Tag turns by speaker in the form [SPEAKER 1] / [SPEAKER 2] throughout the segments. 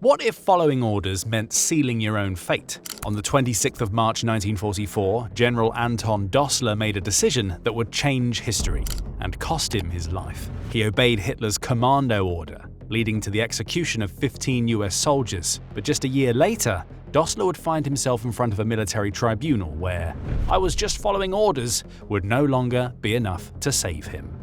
[SPEAKER 1] What if following orders meant sealing your own fate? On the 26th of March 1944, General Anton Dostler made a decision that would change history and cost him his life. He obeyed Hitler's Commando order, leading to the execution of 15 US soldiers. But just a year later, Dostler would find himself in front of a military tribunal where "I was just following orders" would no longer be enough to save him.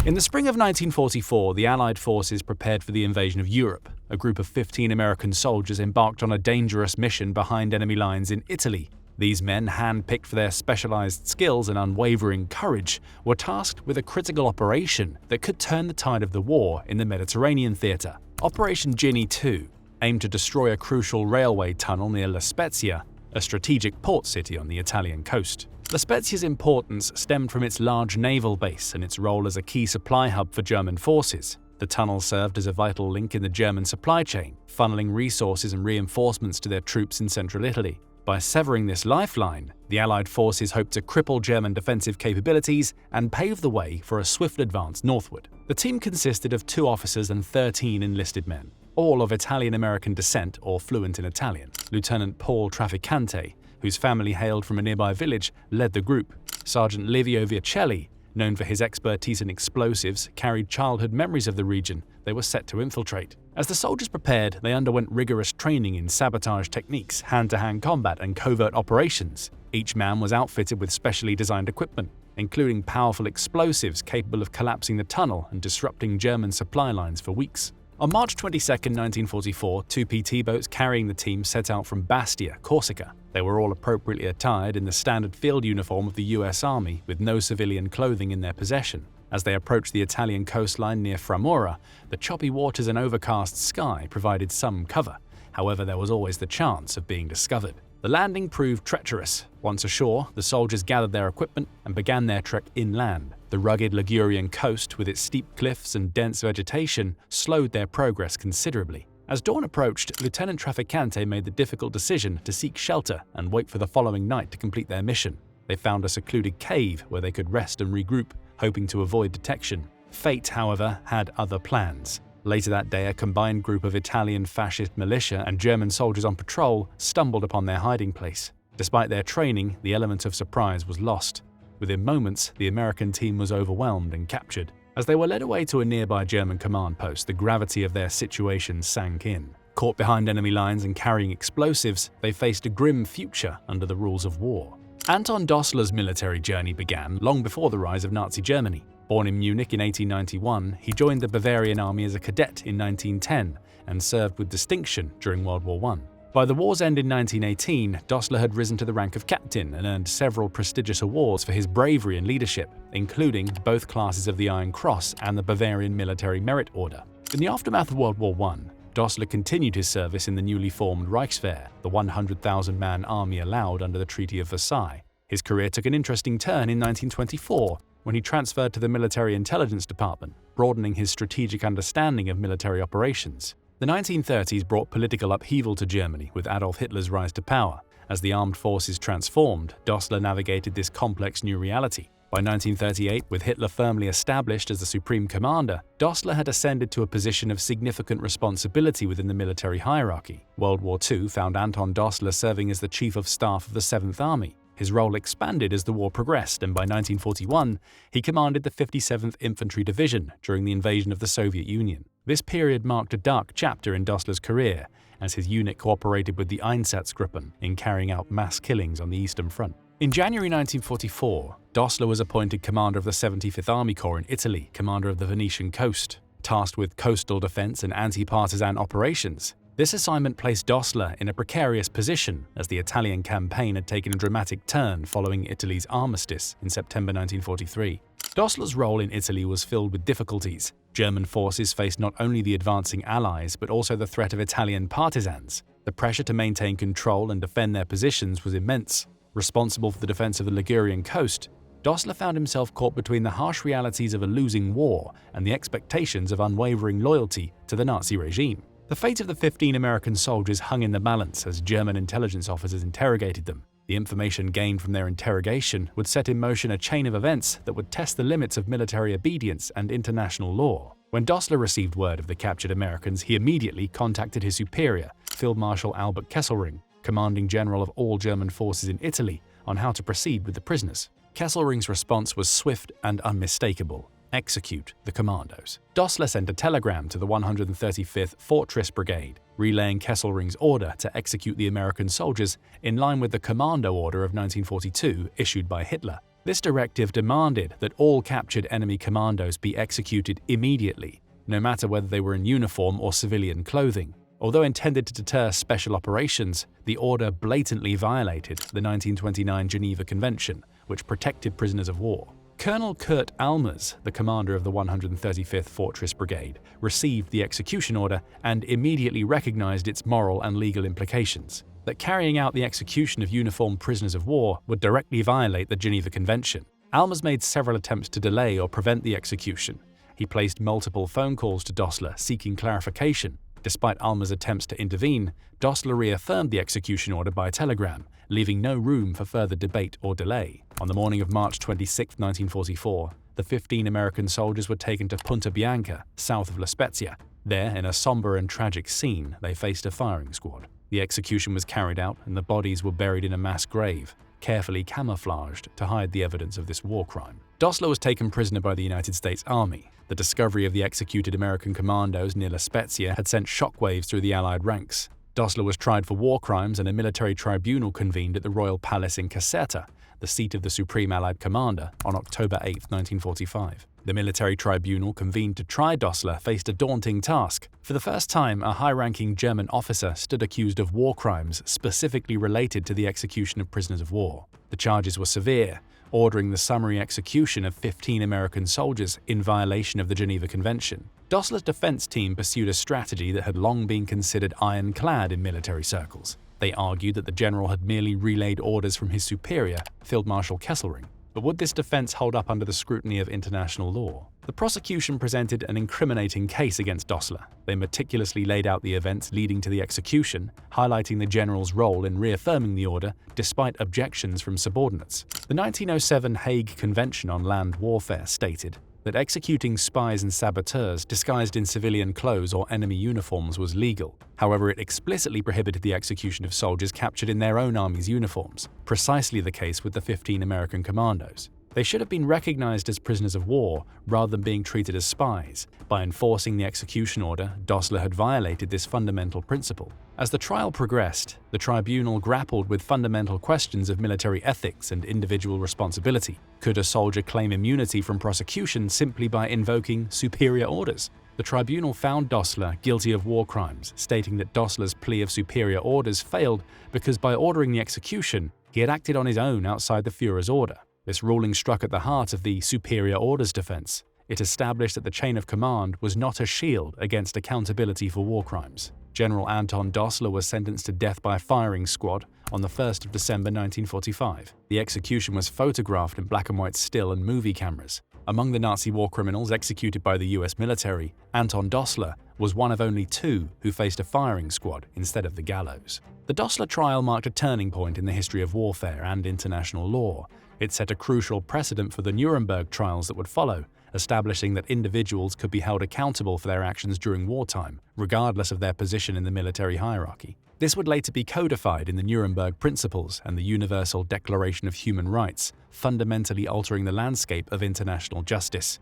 [SPEAKER 1] In the spring of 1944, the Allied forces prepared for the invasion of Europe. A group of 15 American soldiers embarked on a dangerous mission behind enemy lines in Italy. These men, hand-picked for their specialized skills and unwavering courage, were tasked with a critical operation that could turn the tide of the war in the Mediterranean theater. Operation Ginny 2 aimed to destroy a crucial railway tunnel near La Spezia, a strategic port city on the Italian coast. La Spezia's importance stemmed from its large naval base and its role as a key supply hub for German forces. The tunnel served as a vital link in the German supply chain, funneling resources and reinforcements to their troops in central Italy. By severing this lifeline, the Allied forces hoped to cripple German defensive capabilities and pave the way for a swift advance northward. The team consisted of 2 officers and 13 enlisted men, all of Italian-American descent or fluent in Italian. Lieutenant Paul Trafficante, whose family hailed from a nearby village, led the group. Sergeant Livio Viacelli, known for his expertise in explosives, carried childhood memories of the region they were set to infiltrate. As the soldiers prepared, they underwent rigorous training in sabotage techniques, hand-to-hand combat, and covert operations. Each man was outfitted with specially designed equipment, including powerful explosives capable of collapsing the tunnel and disrupting German supply lines for weeks. On March 22, 1944, 2 PT boats carrying the team set out from Bastia, Corsica. They were all appropriately attired in the standard field uniform of the US Army, with no civilian clothing in their possession. As they approached the Italian coastline near Framura, the choppy waters and overcast sky provided some cover. However, there was always the chance of being discovered. The landing proved treacherous. Once ashore, the soldiers gathered their equipment and began their trek inland. The rugged Ligurian coast, with its steep cliffs and dense vegetation, slowed their progress considerably. As dawn approached, Lieutenant Trafficante made the difficult decision to seek shelter and wait for the following night to complete their mission. They found a secluded cave where they could rest and regroup, hoping to avoid detection. Fate, however, had other plans. Later that day, a combined group of Italian fascist militia and German soldiers on patrol stumbled upon their hiding place. Despite their training, the element of surprise was lost. Within moments, the American team was overwhelmed and captured. As they were led away to a nearby German command post, the gravity of their situation sank in. Caught behind enemy lines and carrying explosives, they faced a grim future under the rules of war. Anton Dostler's military journey began long before the rise of Nazi Germany. Born in Munich in 1891, he joined the Bavarian army as a cadet in 1910 and served with distinction during World War I. By the war's end in 1918, Dostler had risen to the rank of captain and earned several prestigious awards for his bravery and leadership, including both classes of the Iron Cross and the Bavarian Military Merit Order. In the aftermath of World War I, Dostler continued his service in the newly formed Reichswehr, the 100,000-man army allowed under the Treaty of Versailles. His career took an interesting turn in 1924 when he transferred to the Military Intelligence Department, broadening his strategic understanding of military operations. The 1930s brought political upheaval to Germany with Adolf Hitler's rise to power. As the armed forces transformed, Dostler navigated this complex new reality. By 1938, with Hitler firmly established as the supreme commander, Dostler had ascended to a position of significant responsibility within the military hierarchy. World War II found Anton Dostler serving as the chief of staff of the 7th Army. His role expanded as the war progressed, and by 1941, he commanded the 57th Infantry Division during the invasion of the Soviet Union. This period marked a dark chapter in Dostler's career, as his unit cooperated with the Einsatzgruppen in carrying out mass killings on the Eastern Front. In January 1944, Dostler was appointed commander of the 75th Army Corps in Italy, commander of the Venetian coast, tasked with coastal defense and anti-partisan operations. This assignment placed Dostler in a precarious position as the Italian campaign had taken a dramatic turn following Italy's armistice in September 1943. Dostler's role in Italy was filled with difficulties. German forces faced not only the advancing Allies but also the threat of Italian partisans. The pressure to maintain control and defend their positions was immense. Responsible for the defense of the Ligurian coast, Dostler found himself caught between the harsh realities of a losing war and the expectations of unwavering loyalty to the Nazi regime. The fate of the 15 American soldiers hung in the balance as German intelligence officers interrogated them. The information gained from their interrogation would set in motion a chain of events that would test the limits of military obedience and international law. When Dostler received word of the captured Americans, he immediately contacted his superior, Field Marshal Albert Kesselring, commanding general of all German forces in Italy, on how to proceed with the prisoners. Kesselring's response was swift and unmistakable: execute the commandos. Dostler sent a telegram to the 135th Fortress Brigade, relaying Kesselring's order to execute the American soldiers in line with the Commando Order of 1942 issued by Hitler. This directive demanded that all captured enemy commandos be executed immediately, no matter whether they were in uniform or civilian clothing. Although intended to deter special operations, the order blatantly violated the 1929 Geneva Convention, which protected prisoners of war. Colonel Kurt Almers, the commander of the 135th Fortress Brigade, received the execution order and immediately recognized its moral and legal implications. That carrying out the execution of uniformed prisoners of war would directly violate the Geneva Convention. Almers made several attempts to delay or prevent the execution. He placed multiple phone calls to Dostler seeking clarification. Despite Almers' attempts to intervene, Dostler reaffirmed the execution order by telegram, leaving no room for further debate or delay. On the morning of March 26, 1944, the 15 American soldiers were taken to Punta Bianca, south of La Spezia. There, in a somber and tragic scene, they faced a firing squad. The execution was carried out and the bodies were buried in a mass grave, carefully camouflaged to hide the evidence of this war crime. Dostler was taken prisoner by the United States Army. The discovery of the executed American commandos near La Spezia had sent shockwaves through the Allied ranks. Dostler was tried for war crimes and a military tribunal convened at the Royal Palace in Caserta, the seat of the Supreme Allied Commander, on October 8, 1945. The military tribunal convened to try Dostler faced a daunting task. For the first time, a high-ranking German officer stood accused of war crimes specifically related to the execution of prisoners of war. The charges were severe, ordering the summary execution of 15 American soldiers in violation of the Geneva Convention. Dostler's defense team pursued a strategy that had long been considered ironclad in military circles. They argued that the general had merely relayed orders from his superior, Field Marshal Kesselring. But would this defense hold up under the scrutiny of international law? The prosecution presented an incriminating case against Dostler. They meticulously laid out the events leading to the execution, highlighting the general's role in reaffirming the order despite objections from subordinates. The 1907 Hague Convention on Land Warfare stated that executing spies and saboteurs disguised in civilian clothes or enemy uniforms was legal. However, it explicitly prohibited the execution of soldiers captured in their own army's uniforms, precisely the case with the 15 American commandos. They should have been recognized as prisoners of war rather than being treated as spies. By enforcing the execution order, Dostler had violated this fundamental principle. As the trial progressed, the tribunal grappled with fundamental questions of military ethics and individual responsibility. Could a soldier claim immunity from prosecution simply by invoking superior orders? The tribunal found Dostler guilty of war crimes, stating that Dostler's plea of superior orders failed because by ordering the execution, he had acted on his own outside the Führer's order. This ruling struck at the heart of the superior orders defense. It established that the chain of command was not a shield against accountability for war crimes. General Anton Dostler was sentenced to death by firing squad on the 1st of December 1945. The execution was photographed in black and white still and movie cameras. Among the Nazi war criminals executed by the US military, Anton Dostler was one of only 2 who faced a firing squad instead of the gallows. The Dostler trial marked a turning point in the history of warfare and international law. It set a crucial precedent for the Nuremberg trials that would follow, establishing that individuals could be held accountable for their actions during wartime, regardless of their position in the military hierarchy. This would later be codified in the Nuremberg Principles and the Universal Declaration of Human Rights, fundamentally altering the landscape of international justice.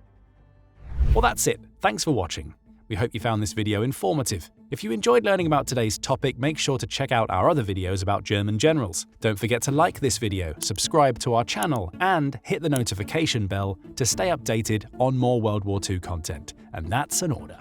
[SPEAKER 1] Well, that's it. Thanks for watching. We hope you found this video informative. If you enjoyed learning about today's topic, make sure to check out our other videos about German generals. Don't forget to like this video, subscribe to our channel, and hit the notification bell to stay updated on more World War II content. And that's an order.